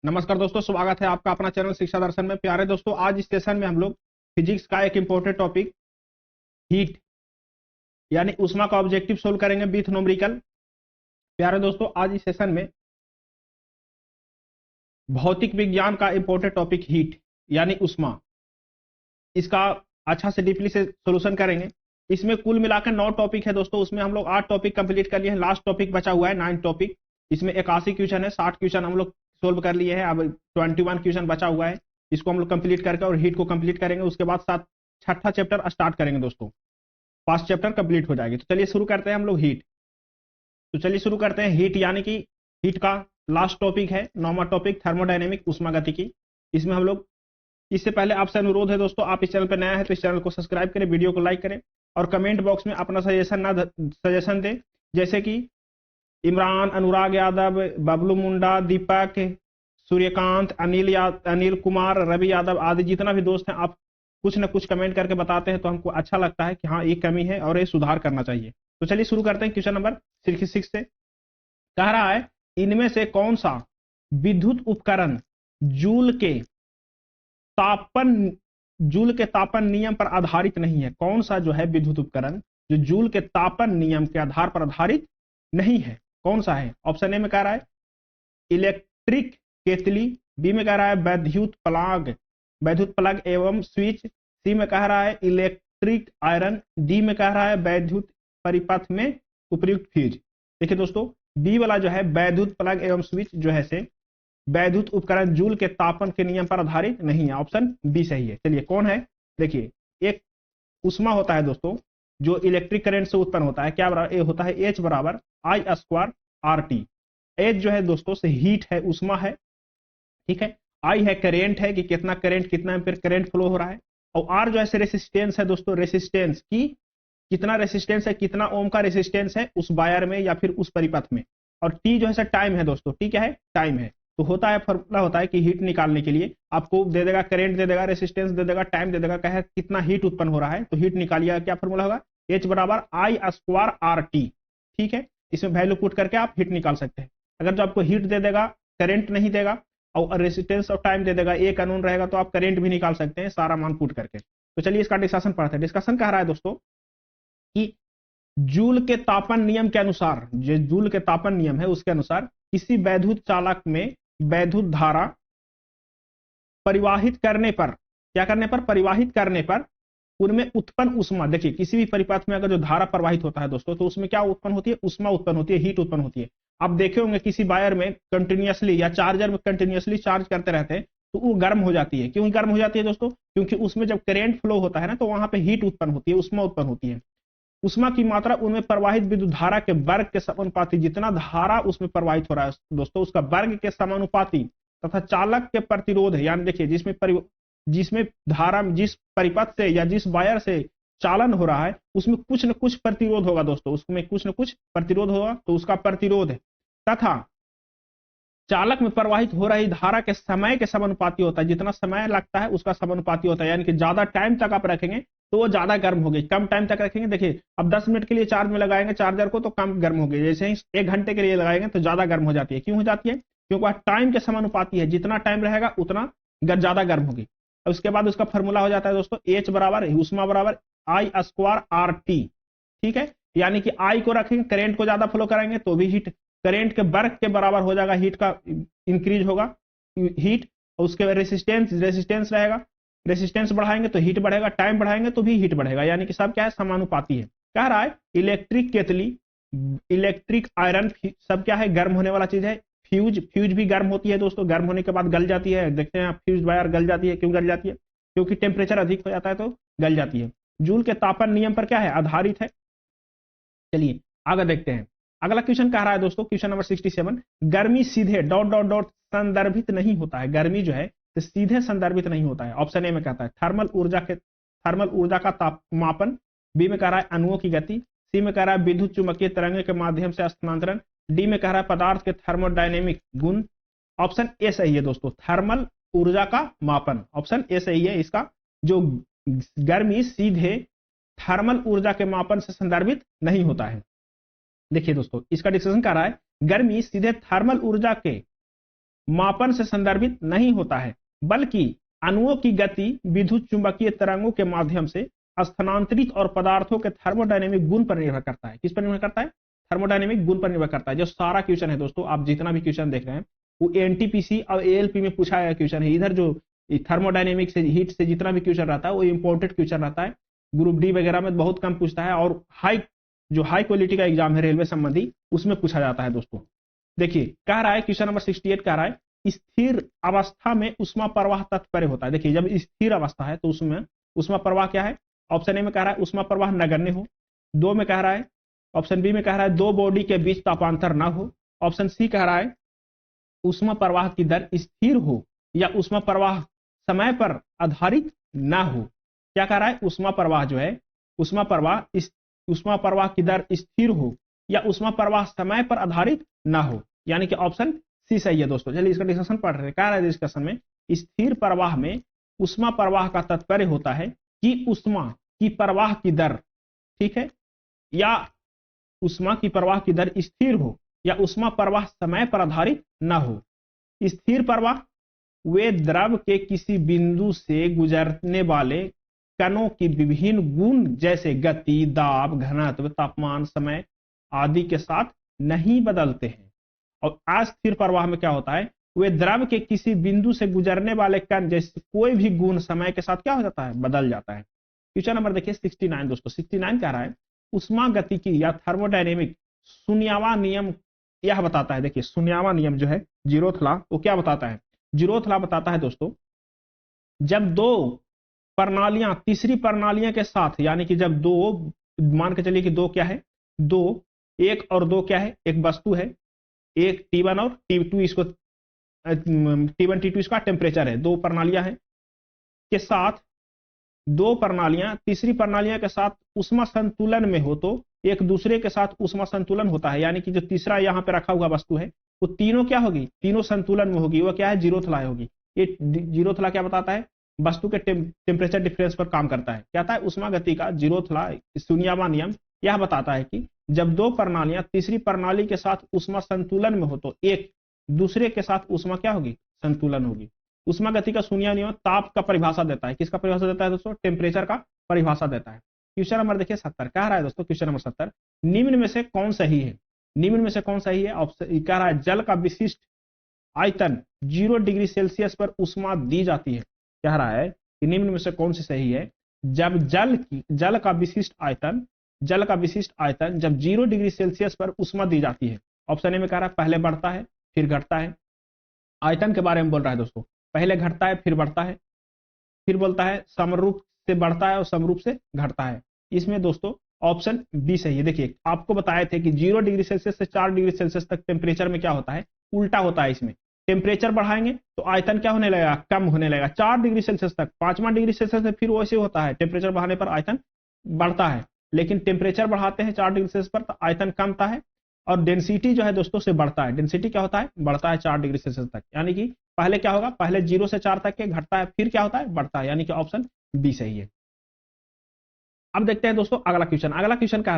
नमस्कार दोस्तों, स्वागत है आपका अपना चैनल शिक्षा दर्शन में। प्यारे दोस्तों, आज इस सेशन में हम लोग फिजिक्स का एक इंपॉर्टेंट टॉपिक हीट यानी उष्मा का ऑब्जेक्टिव सोल्व करेंगे विथ न्यूमेरिकल। प्यारे दोस्तों, आज इस सेशन में भौतिक विज्ञान का इंपॉर्टेंट टॉपिक हीट यानी उष्मा, इसका अच्छा से डीपली से सोल्यूशन करेंगे। इसमें कुल मिलाकर 9 टॉपिक है दोस्तों। उसमें हम लोग 8 टॉपिक कंप्लीट कर लिए हैं। लास्ट टॉपिक बचा हुआ है 9 टॉपिक। इसमें 81 क्वेश्चन है, 60 क्वेश्चन हम लोग सोल्व कर लिए हैं। अब 21 क्वेश्चन बचा हुआ है, इसको हम लोग कंप्लीट करके और हीट को कंप्लीट करेंगे। उसके बाद छठा चैप्टर स्टार्ट करेंगे दोस्तों। 5 चैप्टर कंप्लीट हो जाएगी। तो चलिए शुरू करते हैं हम लोग हीट। तो चलिए शुरू करते हैं हीट यानी कि हीट का लास्ट टॉपिक है 9वां टॉपिक, थर्मोडायनेमिक उष्मागतिकी। इसमें हम लोग, इससे पहले आपसे अनुरोध है दोस्तों, आप इस चैनल पर नया है तो इस चैनल को सब्सक्राइब करें, वीडियो को लाइक करें और कमेंट बॉक्स में अपना सजेशन दें। जैसे कि इमरान, अनुराग यादव, बबलू मुंडा, दीपक, सूर्यकांत, अनिल कुमार, रवि यादव आदि जितना भी दोस्त हैं, आप कुछ न कुछ कमेंट करके बताते हैं तो हमको अच्छा लगता है कि हाँ ये कमी है और ये सुधार करना चाहिए। तो चलिए शुरू करते हैं क्वेश्चन नंबर 66 से। कह रहा है इनमें से कौन सा विद्युत उपकरण जूल के तापन नियम पर आधारित नहीं है। कौन सा जो है विद्युत उपकरण जो जूल के तापन नियम के आधार पर आधारित नहीं है, कौन सा है? ऑप्शन ए में कह रहा है इलेक्ट्रिक केतली, बी में कह रहा है वैद्युत प्लग एवं स्विच, सी में कह रहा है इलेक्ट्रिक आयरन, डी में कह रहा है वैद्युत परिपथ में उपयुक्त फ्यूज। देखिए दोस्तों, बी वाला जो है वैद्युत प्लग एवं स्विच जो है से वैद्युत उपकरण जूल के तापन के नियम पर आधारित नहीं है। ऑप्शन बी सही है। चलिए कौन है, देखिए एक उष्मा होता है दोस्तों जो इलेक्ट्रिक करंट से उत्पन्न होता है। क्या बराबर? ए होता है एच बराबर आई स्क्वायर आर टी। एच जो है दोस्तों से हीट है, उष्मा है, ठीक है। आई है करेंट है कि कितना करंट, कितना एम्पीयर करंट फ्लो हो रहा है। और आर जो है रेसिस्टेंस है दोस्तों, रेसिस्टेंस की कितना रेसिस्टेंस है, कितना ओम का रेसिस्टेंस है उस वायर में या फिर उस परिपथ में। और टी जो है टाइम है दोस्तों। टी क्या है? टाइम है। तो होता है, फॉर्मूला होता है कि हीट निकालने के लिए आपको दे देगा, करंट दे देगा, रेसिस्टेंस दे देगा, टाइम दे देगा, कहे कितना हीट उत्पन्न हो रहा है तो हीट निकालिएगा। क्या फॉर्मूला होगा? एच बराबर आई स्क्वायर आर टी, ठीक है। इसमें वैल्यू पुट करके आप हीट निकाल सकते हैं। अगर जो आपको हीट दे देगा, करंट नहीं देगा और रेसिस्टेंस और टाइम दे देगा, एक कानून रहेगा तो आप करंट भी निकाल सकते हैं सारा मान पुट करके। तो चलिए इसका डिस्कशन पढ़ते हैं। डिस्कशन कह रहा है दोस्तों कि जूल के तापन नियम के अनुसार, जो जूल के तापन नियम है उसके अनुसार किसी वैद्युत चालक में वैद्युत धारा परिवाहित करने पर, क्या करने पर? परिवाहित करने पर उनमें उत्पन्न उष्मा। देखिए किसी भी परिपथ में अगर जो धारा प्रवाहित होता है दोस्तों तो उसमें क्या उत्पन्न होती है? उष्मा उत्पन्न होती है, हीट उत्पन्न होती है। आप देखे होंगे किसी वायर में कंटिन्यूअसली या चार्जर में कंटिन्यूअसली चार्ज करते रहते हैं तो वो गर्म हो जाती है। क्यों गर्म हो जाती है दोस्तों? क्योंकि उसमें जब करंट फ्लो होता है ना तो वहां पे हीट उत्पन्न होती है, उष्मा उत्पन्न होती है। उष्मा की मात्रा उनमें प्रवाहित विद्युत धारा के वर्ग के समानुपाती, जितना धारा उसमें प्रवाहित हो रहा है दोस्तों उसका वर्ग के समानुपाती, तथा चालक के प्रतिरोध है, यानी देखिए जिसमें धारा, जिस परिपथ से या जिस वायर से चालन हो रहा है उसमें कुछ न कुछ प्रतिरोध होगा दोस्तों, उसमें कुछ न कुछ प्रतिरोध होगा तो उसका प्रतिरोध है, तथा चालक में प्रवाहित हो रही धारा के समय के समानुपाती होता है। जितना समय लगता है उसका समानुपाती होता है, यानी कि ज्यादा टाइम तक आप रखेंगे तो वो ज्यादा गर्म होगी, कम टाइम तक रखेंगे, देखिए अब 10 मिनट के लिए चार्ज में लगाएंगे चार्जर को तो कम गर्म होगी, जैसे ही 1 घंटे के लिए लगाएंगे तो ज्यादा गर्म हो जाती है। क्यों हो जाती है? क्योंकि वह टाइम के समानुपाती है, जितना टाइम रहेगा उतना ज्यादा गर्म होगी। उसके बाद उसका फॉर्मूला हो जाता है दोस्तों एच बराबर उष्मा बराबर आई स्क्वायर आर टी, ठीक है। यानी कि आई को रखेंगे, करंट को ज्यादा फ्लो कराएंगे तो भी हीट करंट के वर्ग के बराबर हो जाएगा, हीट का इंक्रीज होगा हीट। और उसके बाद रेसिस्टेंस रहेगा, रेसिस्टेंस बढ़ाएंगे तो हीट बढ़ेगा, टाइम बढ़ाएंगे तो भी हीट बढ़ेगा, यानी कि सब क्या है? समानुपाती है। कह रहा है इलेक्ट्रिक केतली, इलेक्ट्रिक आयरन सब क्या है? गर्म होने वाला चीज है। फ्यूज भी गर्म होती है दोस्तों, गर्म होने के बाद गल जाती है। देखते हैं फ्यूज वायर गल जाती है, क्यों गल जाती है? क्योंकि टेम्परेचर अधिक हो जाता है तो गल जाती है। जूल के तापन नियम पर क्या है? आधारित है। चलिए आगे देखते हैं। अगला क्वेश्चन कह रहा है दोस्तों, क्वेश्चन नंबर 67, गर्मी सीधे डॉट डॉट डॉट संदर्भित नहीं होता है। गर्मी जो है तो सीधे संदर्भित नहीं होता है। ऑप्शन ए में कहता है थर्मल ऊर्जा का तापमापन, बी में कह रहा है अणुओं की गति, सी में कह रहा है विद्युत चुंबकीय तरंगों के माध्यम से स्थानांतरण, डी में कह रहा है पदार्थ के थर्मोडायनेमिक गुण। ऑप्शन ए सही है दोस्तों, थर्मल ऊर्जा का मापन। ऑप्शन ए सही है इसका, जो गर्मी सीधे थर्मल ऊर्जा के मापन से संदर्भित नहीं होता है। देखिए दोस्तों इसका डिस्कशन कर रहा है गर्मी सीधे थर्मल ऊर्जा के मापन से संदर्भित नहीं होता है, बल्कि अणुओं की गति विद्युत चुंबकीय तरंगों के माध्यम से स्थानांतरित और पदार्थों के थर्मोडायनेमिक गुण पर निर्भर करता है। किस पर निर्भर करता है? थर्मोडायनेमिक गुण पर निर्भर करता है। जो सारा क्वेश्चन है दोस्तों, आप जितना भी क्वेश्चन देख रहे हैं वो एनटीपीसी और एएलपी में पूछा गया क्वेश्चन है। इधर जो थर्मोडायनेमिक से, हीट से जितना भी क्वेश्चन रहता है वो इंपोर्टेड क्वेश्चन रहता है, ग्रुप डी वगैरह में बहुत कम पूछता है, और हाई क्वालिटी का एग्जाम है रेलवे संबंधी, उसमें पूछा जाता है दोस्तों। देखिए कह रहा है क्वेश्चन नंबर 68 कह रहा है स्थिर अवस्था में उष्मा प्रवाह तात्पर्य होता है। देखिए जब स्थिर अवस्था है तो उसमें उष्मा प्रवाह क्या है? ऑप्शन ए में कह रहा है उष्मा प्रवाह नगण्य हो, दो में कह रहा है, ऑप्शन बी में कह रहा है दो बॉडी के बीच तापांतर ना हो, ऑप्शन सी कह रहा है उष्मा प्रवाह की दर स्थिर हो या उष्मा प्रवाह समय पर आधारित ना हो। क्या कह रहा है? उष्मा प्रवाह जो है, उष्मा प्रवाह की दर स्थिर हो या उष्मा प्रवाह समय पर आधारित ना हो, यानी कि ऑप्शन सी सही है दोस्तों। चलिए इसका डिस्कशन पढ़ रहे हैं। कह रहा है डिस्कशन में स्थिर प्रवाह में उष्मा प्रवाह का तात्पर्य होता है कि उष्मा की प्रवाह की दर, ठीक है, या उष्मा की प्रवाह की दर स्थिर हो या उष्मा प्रवाह समय पर आधारित न हो। स्थिर प्रवाह वे द्रव के किसी बिंदु से गुजरने वाले कणों की विभिन्न गुण जैसे गति, दाब, घनत्व, तापमान, समय आदि के साथ नहीं बदलते हैं। और अस्थिर प्रवाह में क्या होता है? वे द्रव के किसी बिंदु से गुजरने वाले कण जैसे कोई भी गुण समय के साथ क्या हो जाता है? बदल जाता है। क्वेश्चन नंबर देखिए 69 दोस्तों। 69 कह रहा है उष्मा गतिकी या थर्मोडायनेमिक शून्यवा नियम यह बताता है। देखिए शून्यवा नियम जो है, जीरोथ लॉ, वो क्या बताता है? जीरोथ लॉ बताता है दोस्तों, जब दो प्रणालियां तीसरी प्रणालियों के साथ, यानी कि जब दो, मान के चलिए कि दो क्या है? दो, एक और दो क्या है? एक वस्तु है, एक T1 और T2, इसको T1 T2 इसका टेम्परेचर है, दो प्रणालियां हैं के साथ, दो प्रणालियां तीसरी प्रणालियां के साथ उष्मा संतुलन में हो तो एक दूसरे के साथ उष्मा संतुलन होता है, यानी कि जो तीसरा यहाँ पे रखा हुआ वस्तु है वो तीनों क्या होगी? तीनों संतुलन में होगी। वो क्या है? जीरोथ लॉ होगी। ये जीरोथ लॉ क्या बताता है? वस्तु के टेम्परेचर डिफरेंस पर काम करता है। क्या था? उष्मा गति का जीरोथ लॉ, शून्यवा नियम, यह बताता है कि जब दो प्रणालियां तीसरी प्रणाली के साथ उष्मा संतुलन में हो तो एक दूसरे के साथ उष्मा क्या होगी? संतुलन होगी। उष्मा गति का शून्य नियम ताप का परिभाषा देता है। किसका परिभाषा देता है दोस्तों? टेम्परेचर का परिभाषा देता है। क्वेश्चन नंबर देखिए 70 कह रहा है दोस्तों, क्वेश्चन नंबर 70, निम्न में से कौन सही है? निम्न में से कौन सही है? ऑप्शन कह रहा है जल का विशिष्ट आयतन 0 डिग्री सेल्सियस पर उष्मा दी जाती है। कह रहा है कि निम्न में से कौन सी सही है? जब जल का विशिष्ट आयतन जब 0 डिग्री सेल्सियस पर उष्मा दी जाती है। ऑप्शन ए में कह रहा है पहले बढ़ता है फिर घटता है। आयतन के बारे में बोल रहा है दोस्तों, पहले घटता है फिर बढ़ता है, फिर बोलता है समरूप से बढ़ता है और समरूप से घटता है। इसमें दोस्तों ऑप्शन बी सही है। देखिए आपको बताए थे कि 0 डिग्री सेल्सियस से 4 डिग्री सेल्सियस तक टेम्परेचर में क्या होता है? उल्टा होता है। इसमें टेम्परेचर बढ़ाएंगे तो आयतन क्या होने लगेगा? कम होने लगेगा। 4 डिग्री सेल्सियस तक, 5वां डिग्री सेल्सियस से फिर वैसे होता है, टेम्परेचर बढ़ाने पर आयतन बढ़ता है, लेकिन टेम्परेचर बढ़ाते हैं 4 डिग्री सेल्सियस पर तो आयतन कमता है और डेंसिटी जो है दोस्तों से बढ़ता है। डेंसिटी क्या होता है? बढ़ता है 4 डिग्री सेल्सियस तक, यानी कि पहले क्या होगा? पहले 0 से 4 तक के घटता है, फिर क्या होता है? बढ़ता है, यानी कि ऑप्शन बी सही है। अब देखते हैं दोस्तों अगला क्वेश्चन। अगला क्वेश्चन कह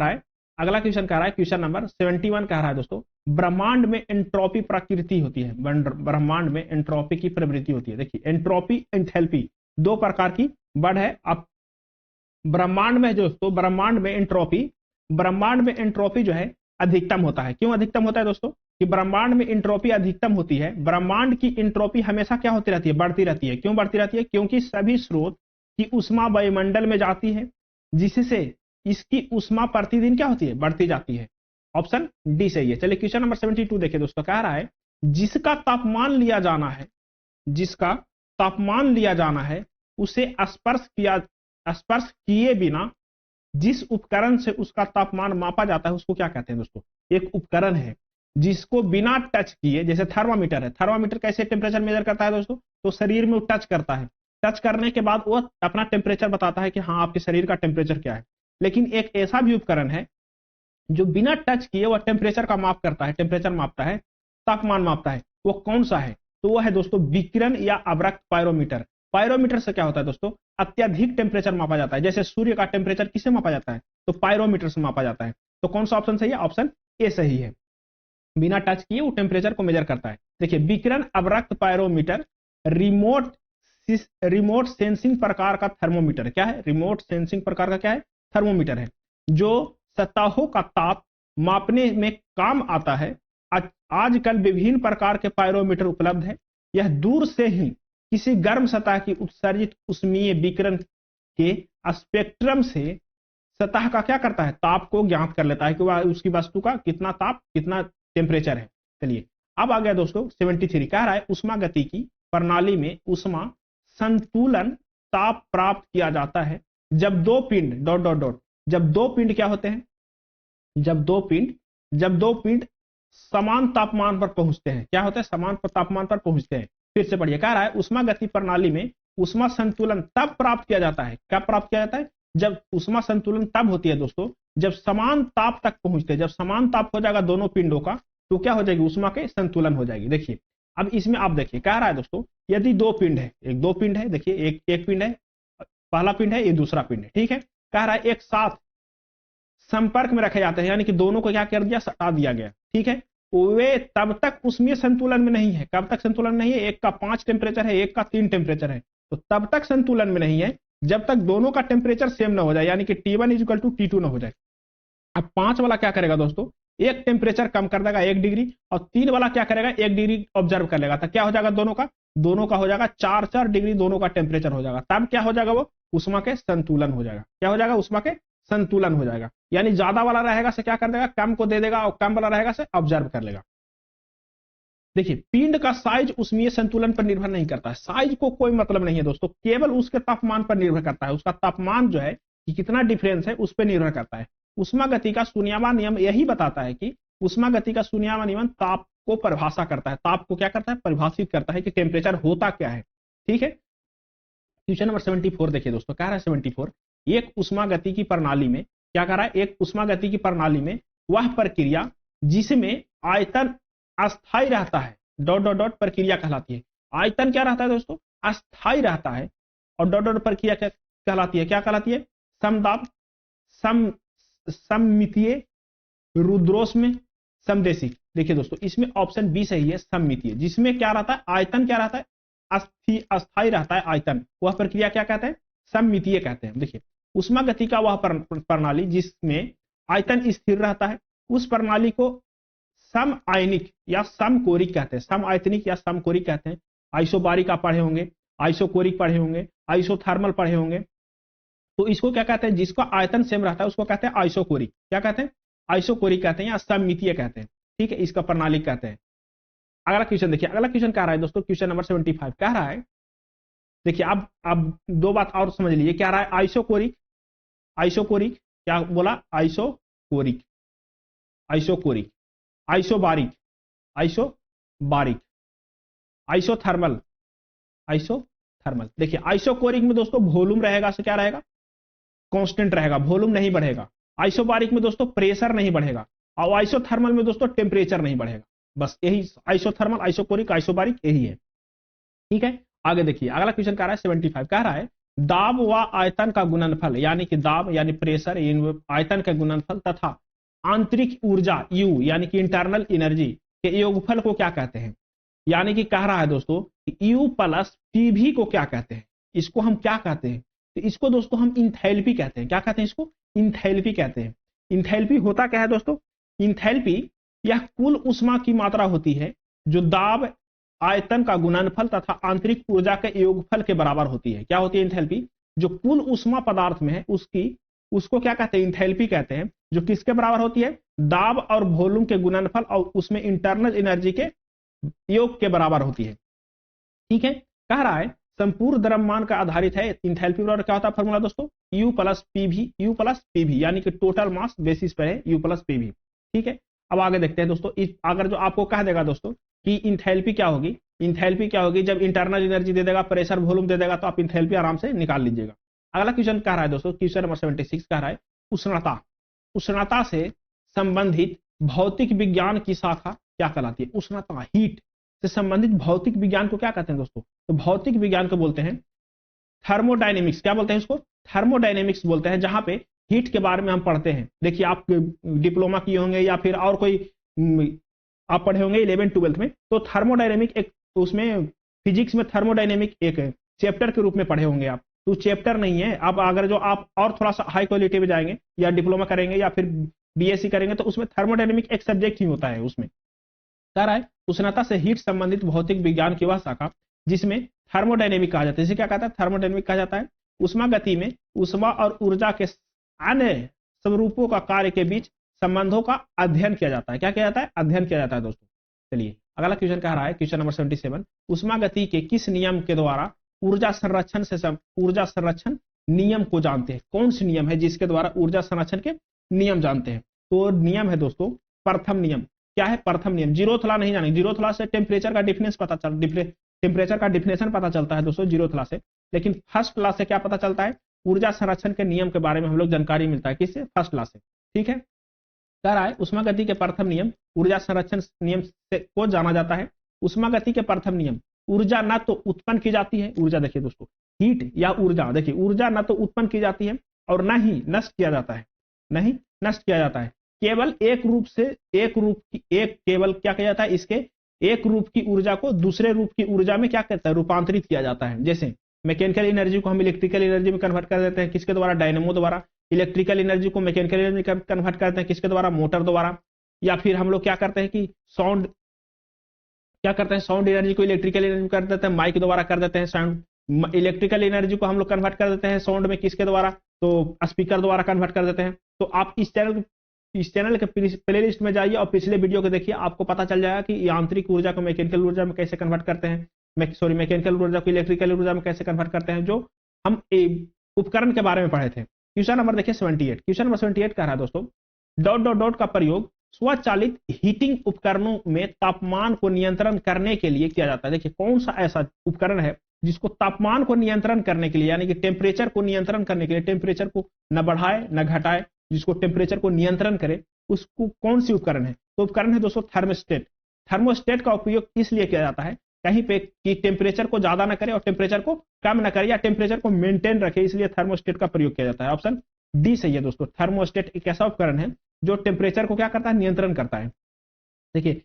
रहा है क्वेश्चन नंबर 71 कह रहा है दोस्तों, ब्रह्मांड में एंट्रोपी प्रकृति होती है। ब्रह्मांड में एंट्रोपी की प्रवृत्ति होती है। देखिए एंट्रोपी, एंथैल्पी दो प्रकार की वर्ड है। अब ब्रह्मांड में दोस्तों, ब्रह्मांड में एंट्रोपी जो है अधिकतम होता है। क्यों अधिकतम होता है दोस्तों? कि ब्रह्मांड में एंट्रोपी अधिकतम होती है। ब्रह्मांड की एंट्रोपी हमेशा क्या होती रहती है? बढ़ती रहती है। क्यों बढ़ती रहती है? क्योंकि सभी स्रोत की उष्मा वायुमंडल में जाती है, जिससे इसकी उष्मा प्रतिदिन क्या होती है? बढ़ती जाती है। ऑप्शन डी सही है। चलिए क्वेश्चन नंबर 72 देखिए दोस्तों, कह रहा है जिसका तापमान लिया जाना है उसे स्पर्श किए बिना जिस उपकरण से उसका तापमान मापा जाता है उसको क्या कहते हैं दोस्तों? एक उपकरण है जिसको बिना टच किए, जैसे थर्मामीटर है, थर्मामीटर कैसे टेम्परेचर मेजर करता है दोस्तों? तो शरीर में टच करता है, टच करने के बाद वो अपना टेम्परेचर बताता है कि हाँ आपके शरीर का टेम्परेचर क्या है। लेकिन एक ऐसा भी उपकरण है जो बिना टच किए वह टेम्परेचर का माप करता है, टेम्परेचर मापता है, तापमान मापता है। वो कौन सा है? तो वो है दोस्तों विकिरण या अवरक्त पायरोमीटर। पायरोमीटर से क्या होता है दोस्तों? अत्यधिक टेम्परेचर मापा जाता है। जैसे सूर्य का टेम्परेचर किससे मापा जाता है? तो पायरोमीटर से मापा जाता है। तो कौन सा ऑप्शन सही है? ऑप्शन ए सही है। बिना टच किए वो टेम्परेचर को मेजर करता है। देखिए विकिरण अवरक्त पायरोमीटर रिमोट सेंसिंग प्रकार का थर्मोमीटर। क्या है? रिमोट सेंसिंग प्रकार का क्या है? थर्मोमीटर है, जो सतहों का ताप मापने में काम आता है। आजकल विभिन्न प्रकार के पायरोमीटर उपलब्ध है। यह दूर से ही किसी गर्म सतह की उत्सर्जित उष्मीय विकिरण के स्पेक्ट्रम से सतह का क्या करता है? ताप को ज्ञात कर लेता है कि वह उसकी वस्तु का कितना ताप, कितना टेम्परेचर है। चलिए अब आ गया दोस्तों 73, कह रहा है उष्मा गति की प्रणाली में उष्मा संतुलन ताप प्राप्त किया जाता है जब दो पिंड डॉट डॉट डॉट जब दो पिंड क्या होते हैं? जब दो पिंड समान तापमान पर पहुंचते हैं। क्या होता है? समान तापमान पर पहुंचते हैं। फिर से पढ़िए, कह रहा है उष्मा गति प्रणाली में उष्मा संतुलन तब प्राप्त किया जाता है। कब प्राप्त किया जाता है? जब उष्मा संतुलन तब होती है दोस्तों जब समान ताप तक पहुंचते हैं। जब समान ताप हो जाएगा दोनों पिंडों का तो क्या हो जाएगी? उष्मा के संतुलन हो जाएगी। देखिए अब इसमें आप देखिए, कह रहा है दोस्तों यदि दो पिंड है, दो पिंड है, देखिए एक पिंड है, पहला पिंड है, ये दूसरा पिंड है, ठीक है। कह रहा है एक साथ संपर्क में रखे जाते हैं, यानी कि दोनों को क्या कर दिया? सटा दिया गया, ठीक है। वे तब तक उसमें संतुलन में नहीं है। कब तक संतुलन नहीं है? एक का 5 टेम्परेचर है, एक का 3 टेम्परेचर है, तो तब तक संतुलन में नहीं है जब तक दोनों का टेम्परेचर सेम ना हो जाए, यानी कि T1 = T2 ना हो जाए। अब 5 वाला क्या करेगा दोस्तों? एक टेम्परेचर कम कर देगा 1 डिग्री, और 3 वाला क्या करेगा? 1 डिग्री ऑब्जर्व कर लेगा। तो क्या हो जाएगा? दोनों का हो जाएगा 4 डिग्री दोनों का टेम्परेचर हो जाएगा। तब क्या हो जाएगा? वो उष्मा के संतुलन हो जाएगा। क्या हो जाएगा? उष्मा के संतुलन हो जाएगा। यानी ज्यादा वाला रहेगा से क्या कर देगा? कम को दे देगा, और कम वाला रहेगा से ऑब्जर्व कर लेगा। देखिए पिंड का साइज उष्मीय संतुलन पर निर्भर नहीं करता है। साइज को कोई मतलब नहीं है दोस्तों, केवल उसके तापमान पर निर्भर करता है। उसका तापमान जो है कि कितना डिफरेंस है उस पर निर्भर करता है। उष्मा गति का शून्यवा नियम यही बताता है कि उष्मा गति का शून्यवा नियम ताप को परिभाषा करता है। ताप को क्या करता है? परिभाषित करता है कि टेम्परेचर होता क्या है, ठीक है। क्वेश्चन नंबर 74 देखिए दोस्तों, कह रहा है 74, एक उष्मा गति की प्रणाली में क्या कर रहा है? एक उष्मा गति की प्रणाली में वह प्रक्रिया जिसमें आयतन अस्थाई रहता है डॉट डॉट डॉट प्रक्रिया कहलाती है। आयतन क्या रहता है दोस्तों? अस्थाई रहता है। और डॉट डॉट प्रक्रिया क्या कहलाती है? क्या कहलाती है? समदाब, सममितीय, रुद्रोष्म, समदेशिक। देखिए दोस्तों इसमें ऑप्शन बी सही है, सममितीय, जिसमें क्या रहता है? आयतन क्या रहता है? अस्थाई रहता है आयतन। वह प्रक्रिया क्या कहते हैं? सममितीय कहते हैं। देखिए उष्मा गति का वह प्रणाली जिसमें आयतन स्थिर रहता है, उस प्रणाली को सम आयनिक या समकोरिक कहते हैं। सम आयतनिक या समकोरिक कहते हैं। आइसोबारिक आप पढ़े होंगे, आइसोकोरिक पढ़े होंगे, आइसोथर्मल पढ़े होंगे। तो इसको क्या कहते हैं? जिसका आयतन सेम रहता है उसको कहते हैं आइसोकोरिक। क्या कहते हैं? आइसोकोरिक कहते हैं या सममितीय कहते हैं, ठीक है। इसका प्रणाली कहते हैं। अगला क्वेश्चन देखिए, अगला क्वेश्चन कह रहा है दोस्तों, क्वेश्चन नंबर 75 कह रहा है, देखिए अब दो बात और समझ लीजिए। क्या रहा है? आइसोकोरिक, आइसोकोरिक क्या बोला? Isochoric, isochoric, isobaric, isobaric, isothermal, isothermal. देखिए आइसोकोरिक में दोस्तों वॉल्यूम रहेगा से क्या रहेगा? कांस्टेंट रहेगा, वॉल्यूम नहीं बढ़ेगा। आइसोबारिक में दोस्तों प्रेशर नहीं बढ़ेगा, और आइसोथर्मल में दोस्तों टेम्परेचर नहीं बढ़ेगा। बस यही आइसोथर्मल, आइसोकोरिक, आइसोबारिक यही है, ठीक है। आगे देखिए अगला क्वेश्चन कह रहा है 75, कह रहा है दाब व आयतन का गुणनफल, यानी कि दाब यानी प्रेशर, आयतन का गुणनफल तथा आंतरिक ऊर्जा U यानी कि इंटरनल एनर्जी के योगफल को क्या कहते हैं? यानी कि कह रहा है दोस्तों U प्लस PV को क्या कहते हैं? इसको हम क्या कहते हैं? तो इसको दोस्तों हम इंथैल्पी कहते हैं। क्या कहते हैं इसको? इंथैल्पी कहते हैं। इंथैल्पी होता क्या है दोस्तों? इंथैल्पी यह कुल ऊष्मा की मात्रा होती है जो दाब, आयतन का गुणनफल तथा आंतरिक ऊर्जा के योगफल के बराबर होती है। क्या होती है इंथैल्पी? जो कुल ऊष्मा पदार्थ में है उसको क्या कहते हैं? इंथैल्पी कहते हैं। जो किसके बराबर होती है? दाब और वॉल्यूम के गुणनफल और उसमें इंटरनल एनर्जी के योग के बराबर होती है, ठीक है। कह रहा है संपूर्ण द्रव्यमान का आधारित है इंथैल्पी बराबर क्या होता है फॉर्मूला दोस्तों? U प्लस पीवी, यानी कि टोटल मास बेसिस पर है U प्लस पीवी, ठीक है। अब आगे देखते हैं दोस्तों, अगर जो आपको कह देगा दोस्तों कि इंथैल्पी क्या होगी, इंथैल्पी क्या होगी? जब इंटरनल एनर्जी दे देगा, प्रेशर, वॉल्यूम दे देगा, तो आप इंथैल्पी आराम से निकाल लीजिएगा। अगला क्वेश्चन कह रहा है दोस्तों, क्वेश्चन नंबर 76 कह रहा है उष्णता, उष्णता से संबंधित भौतिक विज्ञान की शाखा क्या कहलाती है? उष्णता, हीट से संबंधित भौतिक विज्ञान को क्या कहते हैं दोस्तों? तो भौतिक विज्ञान को बोलते हैं थर्मोडायनेमिक्स। क्या बोलते हैं इसको? थर्मोडायनेमिक्स बोलते हैं, जहां पे हीट के बारे में हम पढ़ते हैं। देखिए आप डिप्लोमा किए होंगे या फिर और कोई आप पढ़े होंगे 11th-12th में, तो थर्मोडायनेमिक एक उसमें फिजिक्स में थर्मोडायनेमिक एक चैप्टर के रूप में पढ़े होंगे आप, तो चैप्टर नहीं है। अब अगर जो आप और थोड़ा सा हाई क्वालिटी में जाएंगे या डिप्लोमा करेंगे या फिर बीएससी करेंगे तो उसमें थर्मोडायनेमिक एक सब्जेक्ट ही होता है। उसमें कह रहा है उष्णता से हीट संबंधित भौतिक विज्ञान की वह शाखा जिसमें थर्मोडायनेमिक कहा जाता है। इसे क्या कहता है? थर्मोडायनेमिक कहा जाता है। उष्मा गति में उष्मा और ऊर्जा के अन्य स्वरूपों का कार्य के बीच संबंधों का अध्ययन किया जाता है। क्या किया जाता है? अध्ययन किया जाता है दोस्तों। चलिए अगला क्वेश्चन कह रहा है, क्वेश्चन नंबर 77, उष्मा गति के किस नियम के द्वारा ऊर्जा संरक्षण नियम को जानते हैं? कौन सी नियम है जिसके द्वारा ऊर्जा संरक्षण के नियम जानते हैं? तो नियम है दोस्तों प्रथम नियम। क्या है प्रथम नियम? जीरोथ लॉ नहीं जानेंगे, जीरोथ लॉ से टेम्परेचर का टेम्परेचर का डिफिनेशन पता चलता है दोस्तों जीरोथ लॉ से, लेकिन फर्स्ट लॉ से क्या पता चलता है? ऊर्जा संरक्षण के नियम के बारे में हम लोग जानकारी मिलता है। किससे? फर्स्ट लॉ से। ठीक है, कह रहा है उष्मा गति के प्रथम नियम ऊर्जा संरक्षण नियम से को जाना जाता है। उष्मा गति के प्रथम नियम, ऊर्जा न तो उत्पन्न की जाती है, ऊर्जा देखिए दोस्तों, हीट या ऊर्जा, देखिए ऊर्जा न तो उत्पन्न की जाती है और न ही नष्ट किया जाता है, नहीं नष्ट किया जाता है, केवल केवल क्या किया जाता है? इसके एक रूप की ऊर्जा को दूसरे रूप की ऊर्जा में क्या कहता है? रूपांतरित किया जाता है। जैसे मैकेनिकल एनर्जी को हम इलेक्ट्रिकल एनर्जी में कन्वर्ट कर देते हैं, किसके द्वारा? डायनेमो द्वारा। इलेक्ट्रिकल एनर्जी को मैकेनिकल एनर्जी में कन्वर्ट करते हैं, किसके द्वारा? मोटर द्वारा। या फिर हम लोग क्या करते हैं कि साउंड एनर्जी को इलेक्ट्रिकल एनर्जी कर देते हैं, माइक द्वारा कर देते हैं साउंड। इलेक्ट्रिकल एनर्जी को हम लोग कन्वर्ट कर देते हैं साउंड में, किसके द्वारा? तो स्पीकर द्वारा कन्वर्ट कर देते हैं। तो आप इस चैनल के प्लेलिस्ट में जाइए और पिछले वीडियो को देखिए, आपको पता चल जाएगा कि यांत्रिक ऊर्जा को मैकेनिकल ऊर्जा में कैसे कन्वर्ट करते हैं, मैकेनिकल ऊर्जा को इलेक्ट्रिकल ऊर्जा में कैसे कन्वर्ट करते हैं, जो हम उपकरण के बारे में पढ़े थे। क्वेश्चन नंबर देखिए 78, क्वेश्चन नंबर 78 कह रहा है दोस्तों, डॉट डॉट डॉट का प्रयोग स्वचालित हीटिंग उपकरणों में तापमान को नियंत्रण करने के लिए किया जाता है। देखिए कौन सा ऐसा उपकरण है जिसको तापमान को नियंत्रण करने के लिए, यानी कि टेम्परेचर को नियंत्रण करने के लिए, टेम्परेचर को न बढ़ाए न घटाए, जिसको टेम्परेचर को नियंत्रण करे, उसको कौन सी उपकरण है? तो उपकरण है दोस्तों थर्मोस्टेट। थर्मोस्टेट का उपयोग इसलिए किया जाता है कहीं पे कि टेम्परेचर को ज्यादा ना करे और टेम्परेचर को कम ना करे, या टेम्परेचर को मेंटेन रखे, इसलिए थर्मोस्टेट का प्रयोग किया जाता है। ऑप्शन डी सही है दोस्तों। थर्मोस्टेट एक ऐसा उपकरण है जो टेम्परेचर को क्या करता है? नियंत्रण करता है। देखिए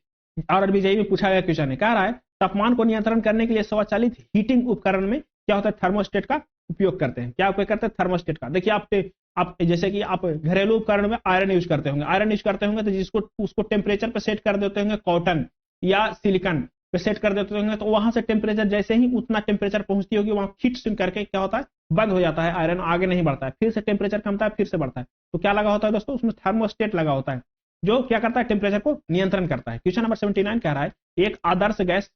आरआरबी में पूछा गया क्वेश्चन है, कह रहा है तापमान को नियंत्रण करने के लिए स्वचालित हीटिंग उपकरण में क्या होता है? थर्मोस्टेट का उपयोग करते हैं। क्या उपयोग करते हैं? थर्मोस्टेट का। देखिए आप जैसे कि आप घरेलू उपकरण में आयरन यूज करते होंगे, तो जिसको उसको टेम्परेचर पे सेट कर देते होंगे, कॉटन या सिलिकॉन पे सेट कर देते होंगे, तो वहां से टेम्परेचर जैसे ही उतना टेम्परेचर पहुंचती होगी, वहां हिट स्विंग करके क्या होता है? बंद हो जाता है, आयरन आगे नहीं बढ़ता है, फिर से टेम्परेचर कमता है, फिर से बढ़ता है। तो क्या लगा होता है दोस्तों? उसमें थर्मोस्टेट लगा होता है, जो क्या करता है? टेम्परेचर को नियंत्रण करता है। क्वेश्चन नंबर 79 कह रहा है, एक आदर्श गैस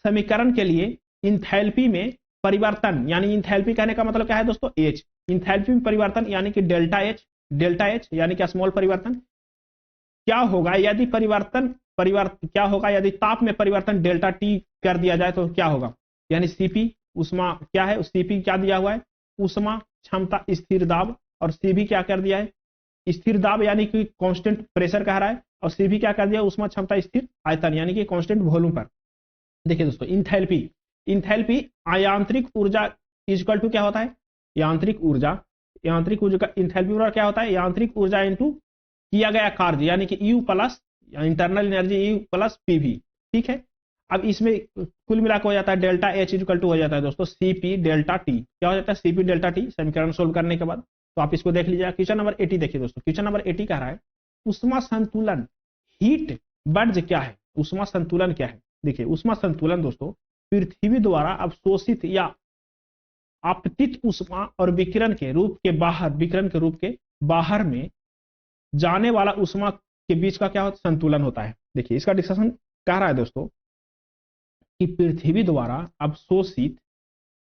समीकरण के लिए इंथैल्पी में परिवर्तन, यानी इंथैल्पी कहने का मतलब क्या है दोस्तों? एच। इंथैल्पी में परिवर्तन यानी कि डेल्टा एच यानी कि स्मॉल परिवर्तन क्या होगा यदि क्या होगा यदि ताप में परिवर्तन डेल्टा टी कर दिया जाए, तो क्या होगा? यानी सीपी उष्मा क्या है? सीपी क्या दिया हुआ है? उष्मा क्षमता स्थिर दाब, और सीबी क्या कर दिया है? स्थिर दाब यानी कि कांस्टेंट प्रेशर कह रहा है, और सीबी क्या कर दिया? उष्मा क्षमता स्थिर आयतन यानी कि कांस्टेंट वॉल्यूम पर। देखिए दोस्तों इंथैल्पी आयांत्रिक ऊर्जा इक्वल टू क्या होता है? यांत्रिक ऊर्जा का इंथैल्पी क्या होता है? यांत्रिक ऊर्जा इनटू किया गया कार्य, यानी कि you plus internal energy you plus PV. ठीक है, अब इसमें कुल मिलाकर हो जाता है डेल्टा एच इक्वल टू हो जाता है दोस्तों सीपी डेल्टा टी। क्या हो जाता है? सीपी डेल्टा टी, समीकरण सोल्व करने के बाद। तो आप इसको देख लीजिए। क्वेश्चन नंबर 80 देखिए दोस्तों, क्वेश्चन नंबर 80 कह रहा है उष्मा संतुलन हीट बर्ज क्या है? उष्मा संतुलन क्या है? देखिए उष्मा संतुलन दोस्तों पृथ्वी द्वारा अवशोषित या आपतित उष्मा और विकिरण के रूप के बाहर में जाने वाला उष्मा के बीच का क्या होता? संतुलन होता है। देखिए इसका डिस्कशन कह रहा है दोस्तों कि पृथ्वी द्वारा अवशोषित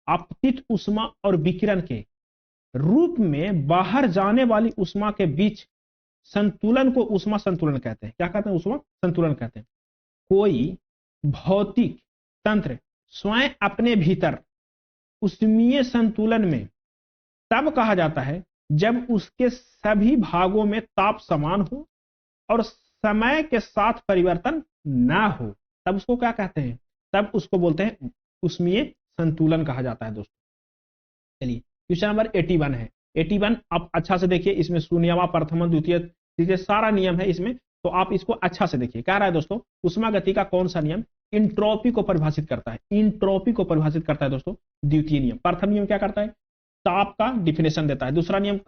आपतित उष्मा और विकिरण के रूप में बाहर जाने वाली उष्मा के बीच संतुलन को उष्मा संतुलन कहते हैं। क्या कहते हैं? उष्मा संतुलन कहते हैं। कोई भौतिक तंत्र स्वयं अपने भीतर उष्मीय संतुलन में तब कहा जाता है जब उसके सभी भागों में ताप समान हो और समय के साथ परिवर्तन ना हो, तब उसको क्या कहते हैं? तब उसको बोलते हैं उष्मीय संतुलन कहा जाता है दोस्तों। चलिए क्वेश्चन नंबर 81 है। 81 आप अच्छा से देखिए, इसमें शून्यवा प्रथम द्वितीय तृतीय सारा नियम है इसमें, तो आप इसको अच्छा से देखिए। क्या रहा है दोस्तों, उष्मागति का कौन सा नियम इंट्रोपी को परिभाषित करता है? इंट्रोपी को परिभाषित करता है दोस्तों द्वितीय नियम। प्रथम नियम क्या करता है? ताप का डिफिनेशन देता है। दूसरा नियम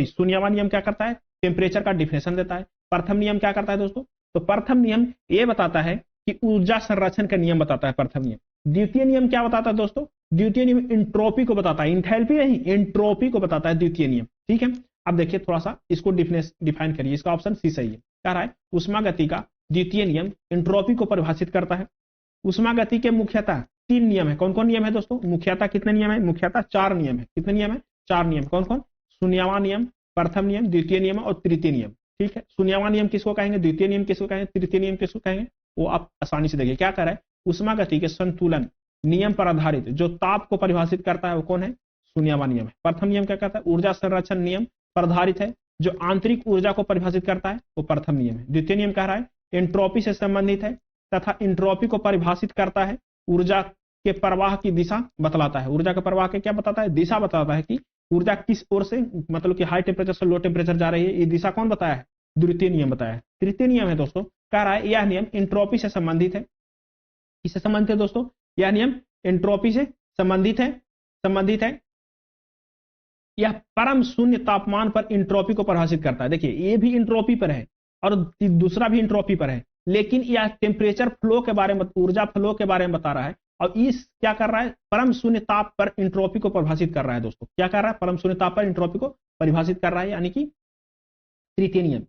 शून्यवान नियम क्या करता है? टेम्परेचर का डिफिनेशन देता है। प्रथम नियम क्या करता है दोस्तों? तो प्रथम नियम ये बताता है कि ऊर्जा संरक्षण का नियम बताता है प्रथम नियम। द्वितीय नियम क्या बताता है दोस्तों? द्वितीय नियम इंट्रोपी को बताता है, इंथैल्पी नहीं, इंट्रोपी को बताता है द्वितीय नियम। ठीक है, अब देखिए थोड़ा सा इसको डिफाइन करिए। इसका ऑप्शन सी सही है। क्या रहा है? उष्मागति का द्वितीय नियम इंट्रोपी को परिभाषित करता है। उष्मागति के मुख्यतः 3 नियम है। कौन कौन नियम है दोस्तों? मुख्यतः कितने नियम है? मुख्यतः 4 नियम है। कितने नियम है? 4 नियम। कौन कौन? शून्यवान नियम, प्रथम नियम, द्वितीय नियम और तृतीय नियम। ठीक है, शून्यवान नियम किसको कहेंगे, द्वितीय नियम किसको कहेंगे, तृतीय नियम किसको कहेंगे, वो आप आसानी से देखिए। क्या कर रहा है? उष्मागति के संतुलन नियम पर आधारित जो ताप को परिभाषित करता है वो कौन है? शून्यवान नियम है। प्रथम नियम क्या कहता है? ऊर्जा संरक्षण नियम पर आधारित है जो आंतरिक ऊर्जा को परिभाषित करता है वो प्रथम नियम है। द्वितीय नियम कह रहा है एंट्रोपी से संबंधित है तथा एंट्रोपी को परिभाषित करता है, ऊर्जा के प्रवाह की दिशा बतलाता है। ऊर्जा के प्रवाह के क्या बताता है? दिशा बताता है कि ऊर्जा किस ओर से, मतलब कि हाई टेम्परेचर से लो टेम्परेचर जा रही है। ये दिशा कौन बताया है? द्वितीय नियम बताया है। तृतीय नियम है दोस्तों, कह रहा है यह नियम एंट्रोपी से संबंधित है। किससे संबंधित है दोस्तों? यह नियम एंट्रोपी से संबंधित है। यह परम शून्य तापमान पर एंट्रोपी को परिभाषित करता है। देखिए ये भी एंट्रोपी पर है और दूसरा भी एंट्रोपी पर है, लेकिन यह टेम्परेचर फ्लो के बारे में, ऊर्जा फ्लो के बारे में बता रहा है। और इस क्या कर रहा है? परम शून्य ताप पर एंट्रोपी को परिभाषित कर रहा है दोस्तों। क्या कर रहा है? परम शून्य ताप पर एंट्रोपी को परिभाषित कर रहा है, यानी कि तृतीय नियम।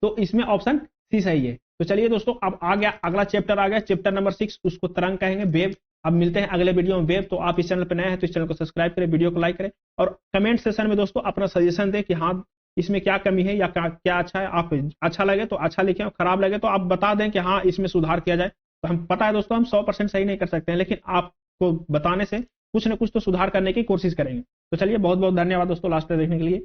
तो इसमें ऑप्शन सी सही है। तो चलिए दोस्तों, अब आ गया अगला चैप्टर, आ गया चैप्टर नंबर 6, उसको तरंग कहेंगे, वेव। अब मिलते हैं अगले वीडियो में वेव। तो आप इस चैनल पर नए हैं तो इस चैनल को सब्सक्राइब करें, वीडियो को लाइक करें और कमेंट सेशन में दोस्तों अपना सजेशन दें कि हाँ इसमें क्या कमी है या क्या अच्छा है। आप अच्छा लगे तो अच्छा लिखें और खराब लगे तो आप बता दें कि हाँ इसमें सुधार किया जाए। तो हम पता है दोस्तों हम 100% सही नहीं कर सकते हैं, लेकिन आपको बताने से कुछ न कुछ तो सुधार करने की कोशिश करेंगे। तो चलिए बहुत बहुत धन्यवाद दोस्तों लास्ट तक देखने के लिए।